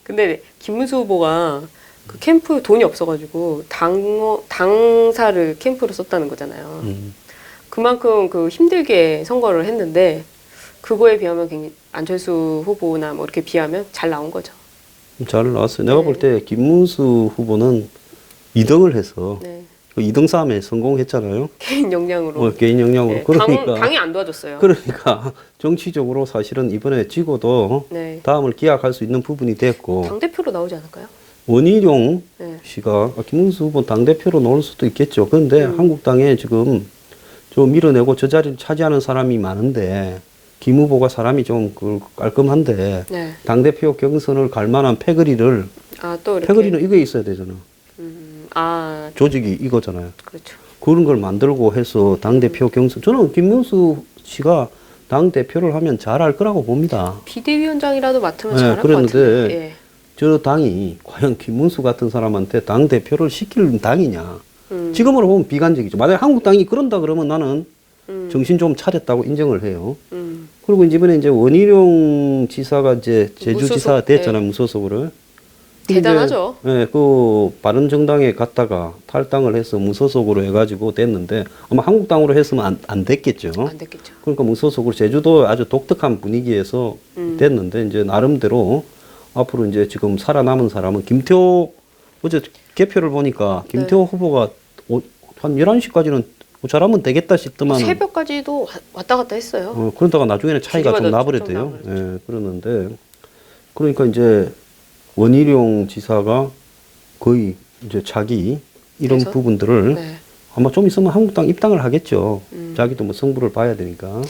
Speaker 2: 근데 김문수 후보가 그 캠프 돈이 없어가지고 당사를 캠프로 썼다는 거잖아요. 그만큼 그 힘들게 선거를 했는데 그거에 비하면 굉장히 안철수 후보나 뭐 이렇게 비하면 잘 나온 거죠.
Speaker 1: 잘 나왔어요. 내가 볼 때 김문수 후보는 2등을 해서
Speaker 2: 네.
Speaker 1: 그 2등 싸움에 성공했잖아요.
Speaker 2: 개인 역량으로.
Speaker 1: 개인 역량으로.
Speaker 2: 네.
Speaker 1: 그러니까
Speaker 2: 당이 안 도와줬어요.
Speaker 1: 그러니까 정치적으로 사실은 이번에 지고도
Speaker 2: 네.
Speaker 1: 다음을 기약할 수 있는 부분이 됐고
Speaker 2: 당대표로 나오지 않을까요?
Speaker 1: 원희룡
Speaker 2: 네.
Speaker 1: 씨가 김문수 후보 당대표로 나올 수도 있겠죠. 그런데 한국당에 지금 좀 밀어내고 저 자리를 차지하는 사람이 많은데 김 후보가 사람이 좀 깔끔한데
Speaker 2: 네.
Speaker 1: 당대표 경선을 갈 만한 패거리를
Speaker 2: 또 이렇게.
Speaker 1: 패거리는 이게 있어야 되잖아. 조직이 이거잖아요.
Speaker 2: 그렇죠.
Speaker 1: 그런 걸 만들고 해서 당대표 경선 저는 김문수 씨가 당대표를 하면 잘할 거라고 봅니다.
Speaker 2: 비대위원장이라도 맡으면
Speaker 1: 네,
Speaker 2: 잘할 것
Speaker 1: 그랬는데
Speaker 2: 같은데. 예.
Speaker 1: 저 당이 과연 김문수 같은 사람한테 당대표를 시킬 당이냐. 지금으로 보면 비관적이죠. 만약에 한국당이 그런다 그러면 나는 정신 좀 차렸다고 인정을 해요. 그리고 이번에 이제 원희룡 지사가 이제 제주지사 됐잖아요. 무소속으로.
Speaker 2: 대단하죠.
Speaker 1: 네, 그 바른정당에 갔다가 탈당을 해서 무소속으로 해가지고 됐는데 아마 한국당으로 했으면 안 됐겠죠.
Speaker 2: 안 됐겠죠.
Speaker 1: 그러니까 무소속으로 제주도 아주 독특한 분위기에서 됐는데 이제 나름대로 앞으로 이제 지금 살아남은 사람은 김태호 어제 개표를 보니까 김태호 후보가 한 11시까지는 잘하면 되겠다 싶더만
Speaker 2: 새벽까지도 왔다 갔다 했어요.
Speaker 1: 그러다가 나중에는 차이가 좀 나버렸대요. 예, 그러는데 그러니까 이제 원희룡 지사가 거의 이제 자기 이런 부분들을 아마 좀 있으면 한국당 입당을 하겠죠. 자기도 뭐 성부를 봐야 되니까.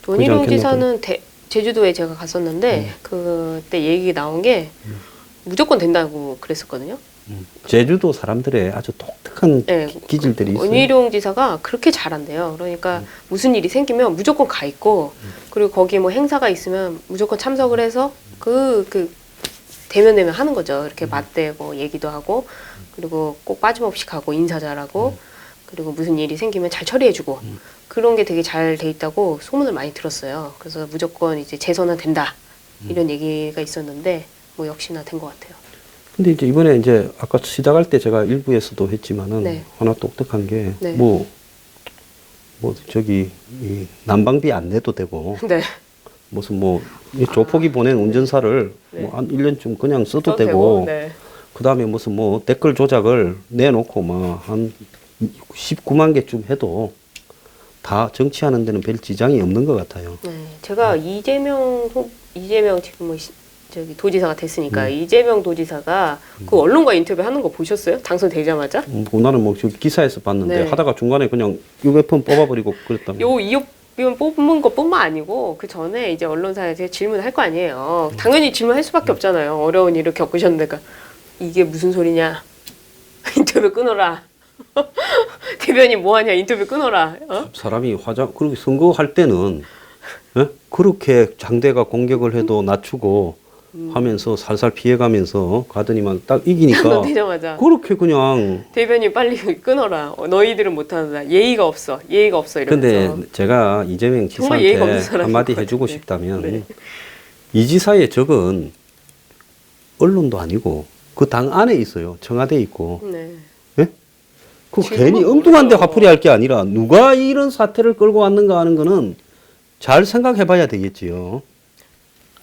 Speaker 2: 원희룡 지사는 제주도에 제가 갔었는데 그때 얘기 나온 게 무조건 된다고 그랬었거든요.
Speaker 1: 제주도 사람들의 아주 독특한
Speaker 2: 네,
Speaker 1: 기질들이 있어요.
Speaker 2: 원희룡 지사가 그렇게 잘한대요. 그러니까 무슨 일이 생기면 무조건 가 있고 그리고 거기 뭐 행사가 있으면 무조건 참석을 해서 그 대면 하는 거죠. 이렇게 맞대고 얘기도 하고 그리고 꼭 빠짐없이 가고 인사 잘하고 그리고 무슨 일이 생기면 잘 처리해주고 그런 게 되게 잘 돼 있다고 소문을 많이 들었어요. 그래서 무조건 이제 재선은 된다 이런 얘기가 있었는데 뭐 역시나 된 것 같아요.
Speaker 1: 근데 이제 이번에 이제 아까 시작할 때 제가 일부에서도 했지만은
Speaker 2: 네.
Speaker 1: 하나 똑똑한 게
Speaker 2: 네.
Speaker 1: 뭐 저기 이 난방비 안 내도 되고
Speaker 2: 네.
Speaker 1: 무슨 뭐 이 조폭이 보낸 운전사를
Speaker 2: 네.
Speaker 1: 뭐 한 1년쯤 그냥 써도
Speaker 2: 써도
Speaker 1: 되고
Speaker 2: 네.
Speaker 1: 그다음에 무슨 뭐 댓글 조작을 내놓고 막 한 19만 개쯤 해도 다 정치하는 데는 별 지장이 없는 것 같아요.
Speaker 2: 네. 제가 이재명 지금 뭐 저기 도지사가 됐으니까 이재명 도지사가 그 언론과 인터뷰하는 거 보셨어요? 당선되자마자?
Speaker 1: 나는 뭐 지금 기사에서 봤는데
Speaker 2: 네.
Speaker 1: 하다가 중간에 그냥 휴대폰 뽑아버리고 그랬다며.
Speaker 2: 요 이용비원 뽑은 것뿐만 아니고 그 전에 이제 언론사에 제가 질문할 거 아니에요. 당연히 질문할 수밖에 없잖아요. 어려운 일을 겪으셨는데 이게 무슨 소리냐? 인터뷰 끊어라. 대변인 뭐하냐? 인터뷰 끊어라. 어?
Speaker 1: 사람이 그렇게 선거할 때는 예? 그렇게 장대가 공격을 해도 낮추고 하면서 살살 피해가면서 가더니만 딱 이기니까
Speaker 2: 되자마자
Speaker 1: 그렇게 그냥.
Speaker 2: 대변인 빨리 끊어라. 너희들은 못한다. 예의가 없어 이러면서.
Speaker 1: 근데 제가 이재명
Speaker 2: 정말 예의가 없는
Speaker 1: 지사한테
Speaker 2: 사람인
Speaker 1: 한마디
Speaker 2: 것
Speaker 1: 해주고
Speaker 2: 같은데.
Speaker 1: 싶다면
Speaker 2: 네.
Speaker 1: 이 지사의 적은 언론도 아니고 그 당 안에 있어요. 청와대에 있고.
Speaker 2: 네.
Speaker 1: 예? 그
Speaker 2: 지금은
Speaker 1: 괜히 엉뚱한 데
Speaker 2: 모르죠.
Speaker 1: 화풀이 할 게 아니라 누가 이런 사태를 끌고 왔는가 하는 거는 잘 생각해 봐야 되겠지요.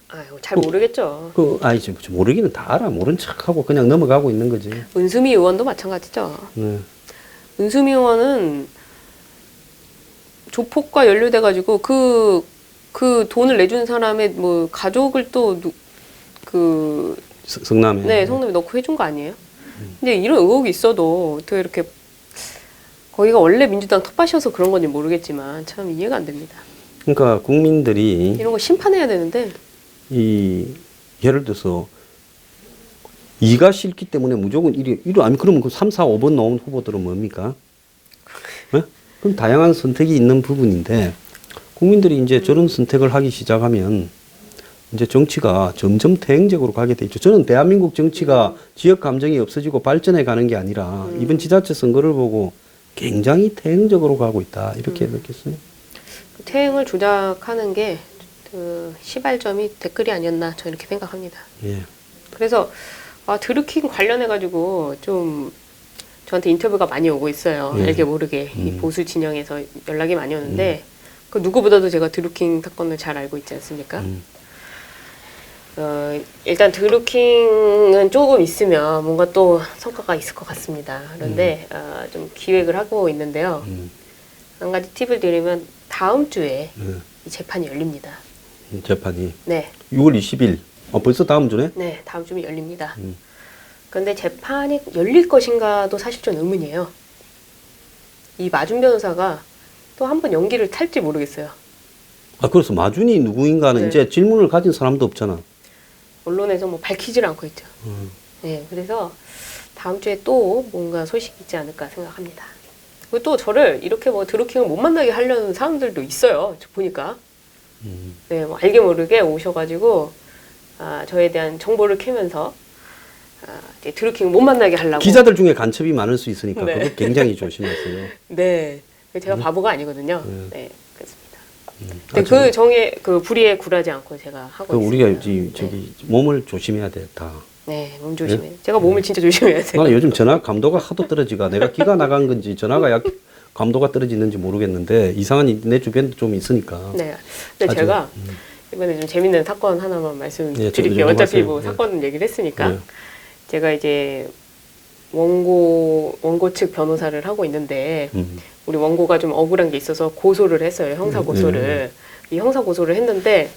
Speaker 2: 아유, 잘 모르겠죠.
Speaker 1: 모르기는 다 알아. 모른 척하고 그냥 넘어가고 있는 거지.
Speaker 2: 은수미 의원도 마찬가지죠.
Speaker 1: 네.
Speaker 2: 은수미 의원은 조폭과 연루돼가지고 그 돈을 내준 사람의 뭐 가족을 또
Speaker 1: 성남에.
Speaker 2: 네, 성남에 넣고 해준 거 아니에요? 근데 이런 의혹이 있어도 또 이렇게 거기가 원래 민주당 텃밭이어서 그런 건지 모르겠지만 참 이해가 안 됩니다.
Speaker 1: 그러니까 국민들이
Speaker 2: 이런 거 심판해야 되는데
Speaker 1: 예를 들어서 2가 싫기 때문에 무조건 1위 아니 그러면 그 3, 4, 5번 나온 후보들은 뭡니까? 네? 그럼 다양한 선택이 있는 부분인데 국민들이 이제 저런 선택을 하기 시작하면 이제 정치가 점점 퇴행적으로 가게 돼 있죠. 저는 대한민국 정치가 지역 감정이 없어지고 발전해 가는 게 아니라 이번 지자체 선거를 보고 굉장히 퇴행적으로 가고 있다 이렇게 느꼈어요.
Speaker 2: 퇴행을 조작하는 게 그 시발점이 댓글이 아니었나 저는 이렇게 생각합니다.
Speaker 1: 예.
Speaker 2: 그래서 드루킹 관련해가지고 좀 저한테 인터뷰가 많이 오고 있어요.
Speaker 1: 예.
Speaker 2: 알게 모르게 이 보수 진영에서 연락이 많이 오는데 그 누구보다도 제가 드루킹 사건을 잘 알고 있지 않습니까? 일단 드루킹은 조금 있으면 뭔가 또 성과가 있을 것 같습니다. 그런데 좀 기획을 하고 있는데요. 한 가지 팁을 드리면 다음 주에 이 재판이 열립니다.
Speaker 1: 재판이
Speaker 2: 네.
Speaker 1: 6월 20일 벌써 다음 주네?
Speaker 2: 네, 다음 주에 열립니다. 그런데 재판이 열릴 것인가도 사실 좀 의문이에요. 이 마준 변호사가 또 한 번 연기를 탈지 모르겠어요.
Speaker 1: 그래서 마준이 누구인가는
Speaker 2: 네.
Speaker 1: 이제 질문을 가진 사람도 없잖아.
Speaker 2: 언론에서 뭐 밝히질 않고 있죠. 네, 그래서 다음 주에 또 뭔가 소식이 있지 않을까 생각합니다. 그리고 또 저를 이렇게 뭐 드루킹을 못 만나게 하려는 사람들도 있어요. 저 보니까. 네, 뭐 알게 모르게 오셔가지고 저에 대한 정보를 캐면서 이제 드루킹을 못 만나게 하려고.
Speaker 1: 기자들 중에 간첩이 많을 수 있으니까
Speaker 2: 네.
Speaker 1: 그거 굉장히 조심하세요.
Speaker 2: 네, 제가 바보가 아니거든요. 네, 그렇습니다.
Speaker 1: 아,
Speaker 2: 근데 그 불의에 굴하지 않고 제가 하고 있습니다.
Speaker 1: 우리가 저기 몸을 조심해야 돼 다.
Speaker 2: 네, 몸 조심해. 제가 몸을 진짜 조심해야 돼요.
Speaker 1: 나는 요즘 전화 감도가 하도 떨어지가 내가 기가 나간 건지 전화가 감도가 떨어지는지 모르겠는데 이상한 내 주변도 좀 있으니까.
Speaker 2: 네, 근데 제가 이번에 좀 재밌는 사건 하나만 말씀드릴게요. 어차피 뭐 사건 얘기를 했으니까 제가 이제 원고 측 변호사를 하고 있는데 우리 원고가 좀 억울한 게 있어서 고소를 했어요. 형사 고소를. 이 형사 고소를 했는데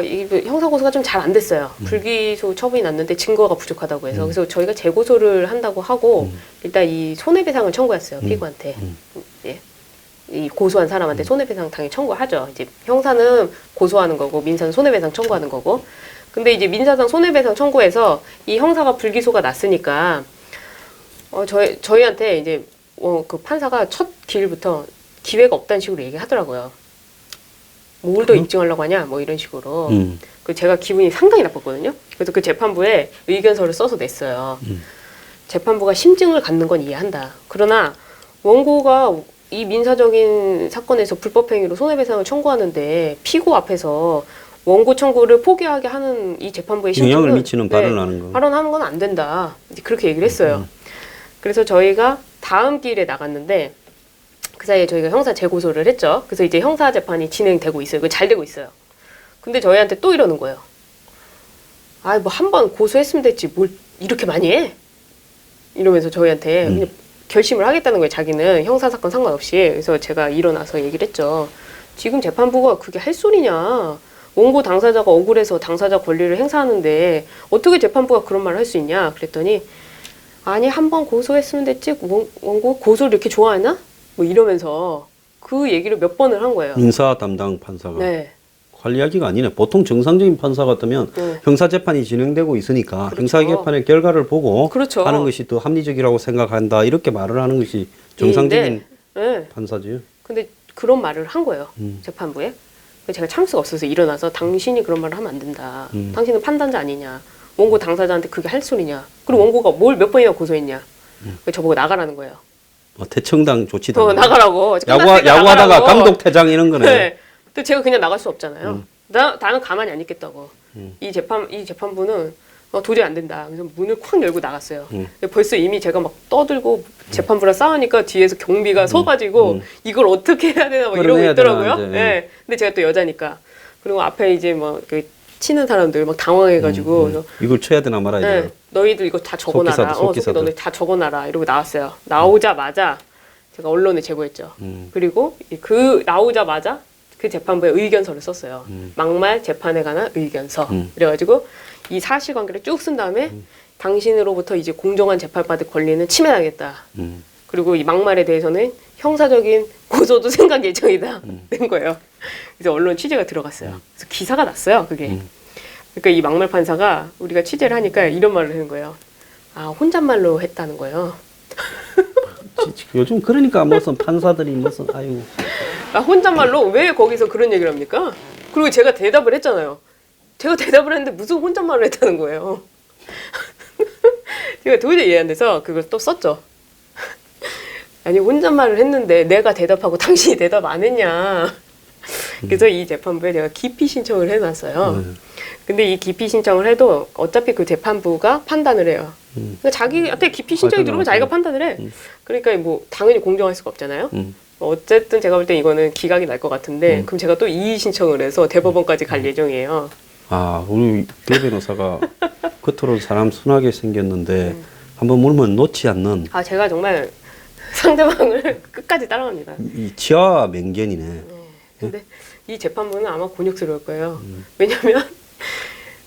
Speaker 2: 이 형사 고소가 좀 잘 안 됐어요. 불기소 처분이 났는데 증거가 부족하다고 해서 그래서 저희가 재고소를 한다고 하고 일단 이 손해배상을 청구했어요. 피고한테. 예. 이 고소한 사람한테 손해배상 당연히 청구하죠. 이제 형사는 고소하는 거고 민사는 손해배상 청구하는 거고. 근데 이제 민사상 손해배상 청구해서 이 형사가 불기소가 났으니까 저희한테 이제 그 판사가 첫 기일부터 기회가 없다는 식으로 얘기하더라고요. 뭘 더 입증하려고 하냐 뭐 이런 식으로. 그 제가 기분이 상당히 나빴거든요. 그래서 그 재판부에 의견서를 써서 냈어요. 재판부가 심증을 갖는 건 이해한다. 그러나 원고가 이 민사적인 사건에서 불법행위로 손해배상을 청구하는데 피고 앞에서 원고 청구를 포기하게 하는 이 재판부의 심증은
Speaker 1: 영향을 미치는 발언을 하는 거.
Speaker 2: 발언하는 건 안 된다. 이제 그렇게 얘기를 했어요. 그래서 저희가 다음 기일에 나갔는데 그 사이에 저희가 형사 재고소를 했죠. 그래서 이제 형사 재판이 진행되고 있어요. 그 잘 되고 있어요. 근데 저희한테 또 이러는 거예요. 아, 뭐 한 번 고소했으면 됐지 뭘 이렇게 많이 해? 이러면서 저희한테 그냥 결심을 하겠다는 거예요. 자기는 형사사건 상관없이. 그래서 제가 일어나서 얘기를 했죠. 지금 재판부가 그게 할 소리냐. 원고 당사자가 억울해서 당사자 권리를 행사하는데 어떻게 재판부가 그런 말을 할 수 있냐. 그랬더니 아니 한 번 고소했으면 됐지 원고 고소를 이렇게 좋아하나? 뭐 이러면서 그 얘기를 몇 번을 한 거예요.
Speaker 1: 민사 담당 판사가.
Speaker 2: 네.
Speaker 1: 관리하기가 아니네. 보통 정상적인 판사 같으면 형사재판이 진행되고 있으니까
Speaker 2: 그렇죠.
Speaker 1: 형사재판의 결과를 보고
Speaker 2: 그렇죠.
Speaker 1: 하는 것이 더 합리적이라고 생각한다. 이렇게 말을 하는 것이 정상적인
Speaker 2: 네.
Speaker 1: 판사지요.
Speaker 2: 근데 그런 말을 한 거예요. 재판부에. 그래서 제가 참을 수가 없어서 일어나서 당신이 그런 말을 하면 안 된다. 당신은 판단자 아니냐. 원고 당사자한테 그게 할 소리냐. 그리고 원고가 뭘 몇 번이나 고소했냐. 그래서 저보고 나가라는 거예요.
Speaker 1: 대청당 조치다.
Speaker 2: 나가라고.
Speaker 1: 야구하다가
Speaker 2: 나가라고.
Speaker 1: 감독 퇴장 이런 거네.
Speaker 2: 네. 근데 제가 그냥 나갈 수 없잖아요. 나는 가만히 안 있겠다고. 이 재판부는 도저히 안 된다. 그래서 문을 콱 열고 나갔어요. 근데 벌써 이미 제가 막 떠들고 재판부랑 싸우니까 뒤에서 경비가 서가지고 이걸 어떻게 해야 되나 막 이러고 있더라고요. 네. 근데 제가 또 여자니까. 그리고 앞에 이제 막 치는 사람들 막 당황해가지고 그래서
Speaker 1: 이걸 쳐야 되나 말아야 되나.
Speaker 2: 네, 너희들 이거 다 적어놔라.
Speaker 1: 속기사들.
Speaker 2: 너네 다 적어놔라. 이러고 나왔어요. 나오자마자 제가 언론에 제보했죠. 그리고 그 나오자마자 그 재판부에 의견서를 썼어요. 막말 재판에 관한 의견서. 그래가지고 이 사실관계를 쭉 쓴 다음에 당신으로부터 이제 공정한 재판받을 권리는 침해당했다. 그리고 이 막말에 대해서는 형사적인 고소도 생각 예정이다. 된 거예요. 그래서 언론 취재가 들어갔어요. 그래서 기사가 났어요. 그게. 그러니까 이 막말 판사가 우리가 취재를 하니까 이런 말을 하는 거예요. 아, 혼잣말로 했다는 거예요.
Speaker 1: 요즘 그러니까 무슨 판사들이 무슨 아유.
Speaker 2: 아, 혼잣말로 왜 거기서 그런 얘기를 합니까? 그리고 제가 대답을 했잖아요. 제가 대답을 했는데 무슨 혼잣말을 했다는 거예요. 제가 도저히 이해 안 돼서 그걸 또 썼죠. 아니 혼잣말을 했는데 내가 대답하고 당신이 대답 안 했냐. 그래서 이 재판부에 제가 기피 신청을 해놨어요. 근데 이 기피 신청을 해도 어차피 그 재판부가 판단을 해요. 그러니까 자기한테 기피 신청이 들어오면 자기가 판단을 해. 그러니까 뭐 당연히 공정할 수가 없잖아요. 어쨌든 제가 볼 때 이거는 기각이 날 것 같은데 그럼 제가 또 이의 신청을 해서 대법원까지 갈 예정이에요.
Speaker 1: 아, 우리 대 변호사가 겉으로 사람 순하게 생겼는데 한번 물면 놓지 않는.
Speaker 2: 아, 제가 정말 상대방을 끝까지 따라갑니다.
Speaker 1: 이 치아 맹견이네.
Speaker 2: 근데 이 재판부는 아마 곤욕스러울 거예요. 왜냐면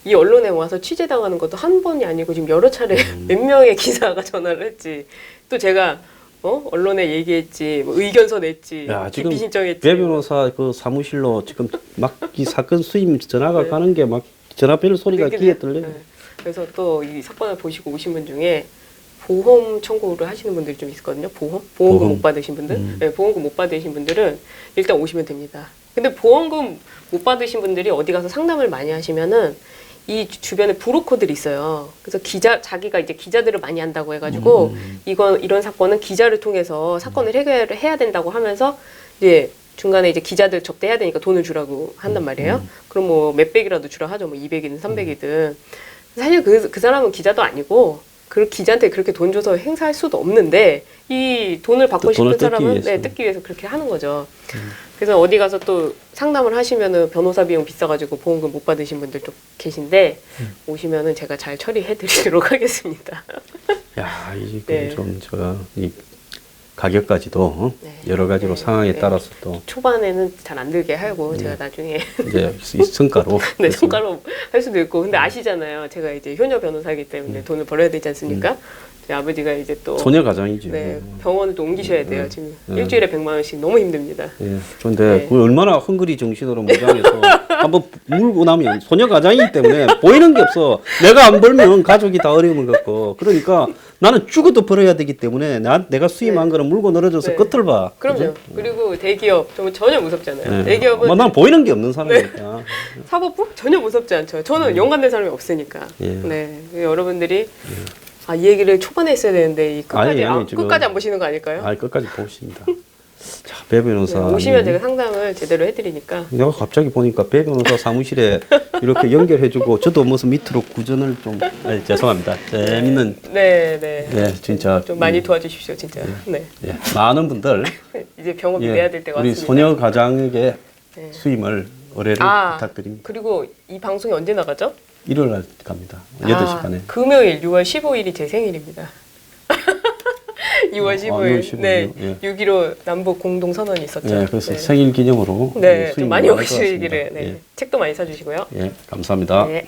Speaker 2: 이 언론에 와서 취재당하는 것도 한 번이 아니고 지금 여러 차례 몇 명의 기자가 전화를 했지. 또 제가 언론에 얘기했지, 뭐 의견서 냈지,
Speaker 1: 지금
Speaker 2: 기피 신청했지.
Speaker 1: 배 변호사 그 사무실로 지금 막 이 사건 수임 전화가 가는 게 막 전화벨 소리가 귀에 들려요.
Speaker 2: 네. 그래서 또 이 사건을 보시고 오신 분 중에 보험 청구를 하시는 분들이 좀 있거든요. 보험금 못 받으신 분들. 네, 보험금 못 받으신 분들은 일단 오시면 됩니다. 근데 보험금 못 받으신 분들이 어디 가서 상담을 많이 하시면은 이 주변에 브로커들이 있어요. 그래서 자기가 이제 기자들을 많이 한다고 해가지고 이런 사건은 기자를 통해서 사건을 해결을 해야 된다고 하면서 이제 중간에 이제 기자들 접대해야 되니까 돈을 주라고 한단 말이에요. 그럼 뭐 몇백이라도 주라 하죠. 뭐 200이든 300이든. 사실 그 사람은 기자도 아니고 그 기자한테 그렇게 돈 줘서 행사할 수도 없는데 이 돈을 받고 싶은 사람은 뜯기 위해서 그렇게 하는 거죠. 그래서 어디 가서 또 상담을 하시면은 변호사 비용 비싸가지고 보험금 못 받으신 분들 좀 계신데 오시면은 제가 잘 처리해드리도록 하겠습니다.
Speaker 1: 야, 이거 좀 제가 가격까지도
Speaker 2: 네.
Speaker 1: 여러 가지로
Speaker 2: 네.
Speaker 1: 상황에
Speaker 2: 네.
Speaker 1: 따라서 또
Speaker 2: 초반에는 잘 안 들게 하고 제가 나중에
Speaker 1: 이제 이 성과로
Speaker 2: 네, 손가락 할 수도 있고. 근데 아시잖아요. 제가 이제 효녀 변호사이기 때문에 돈을 벌어야 되지 않습니까? 제 아버지가 이제 또
Speaker 1: 소녀 가장이죠.
Speaker 2: 네, 병원을 또 옮기셔야 돼요. 지금 일주일에 100만 원씩 너무 힘듭니다.
Speaker 1: 예. 그런데
Speaker 2: 네.
Speaker 1: 그 얼마나 헝그리 정신으로 무장해서 한번 물고 나면 소녀 가장이기 때문에 보이는 게 없어. 내가 안 벌면 가족이 다 어려움을 겪고. 그러니까 나는 죽어도 벌어야 되기 때문에 내가 수임한
Speaker 2: 네.
Speaker 1: 거는 물고 늘어져서
Speaker 2: 네.
Speaker 1: 끝을 봐.
Speaker 2: 그럼요.
Speaker 1: 그죠?
Speaker 2: 그리고 대기업 정말 전혀 무섭잖아요.
Speaker 1: 예.
Speaker 2: 대기업은
Speaker 1: 뭐 난 보이는 게 없는 사람이니까.
Speaker 2: 사법부 전혀 무섭지 않죠. 저는 연관된 사람이 없으니까.
Speaker 1: 예.
Speaker 2: 네, 여러분들이 아, 이 얘기를 초반에 했어야 되는데 이 끝까지
Speaker 1: 아니, 지금-
Speaker 2: 끝까지 안 보시는 거 아닐까요?
Speaker 1: 아, 끝까지 보십니다. 자, 배 변호사.
Speaker 2: 네, 오시면 제가 상담을 제대로 해드리니까.
Speaker 1: 내가 갑자기 보니까 배 변호사 사무실에 이렇게 연결해주고 저도 무슨 밑으로 구전을 좀 죄송합니다. 재밌는
Speaker 2: 네, 네.
Speaker 1: 예 진짜
Speaker 2: 좀 많이 도와주십시오, 진짜. 네.
Speaker 1: 예, 많은 분들
Speaker 2: 이제 병원비
Speaker 1: 예,
Speaker 2: 내야 될 때가
Speaker 1: 우리
Speaker 2: 왔습니다.
Speaker 1: 소녀 가장에게
Speaker 2: 네.
Speaker 1: 수임을 의뢰를
Speaker 2: 아,
Speaker 1: 부탁드립니다.
Speaker 2: 그리고 이 방송이 언제 나가죠?
Speaker 1: 일요일 갑니다. 8시 반에.
Speaker 2: 금요일 6월 15일이 제 생일입니다. 6월 15일.
Speaker 1: 15일.
Speaker 2: 네.
Speaker 1: 예.
Speaker 2: 6.15 남북 공동 선언이 있었죠.
Speaker 1: 예, 그래서
Speaker 2: 네.
Speaker 1: 생일 기념으로
Speaker 2: 네, 좀
Speaker 1: 수임을
Speaker 2: 많이
Speaker 1: 할것
Speaker 2: 오시기를.
Speaker 1: 같습니다.
Speaker 2: 네. 책도 많이 사주시고요.
Speaker 1: 예, 감사합니다.
Speaker 2: 네.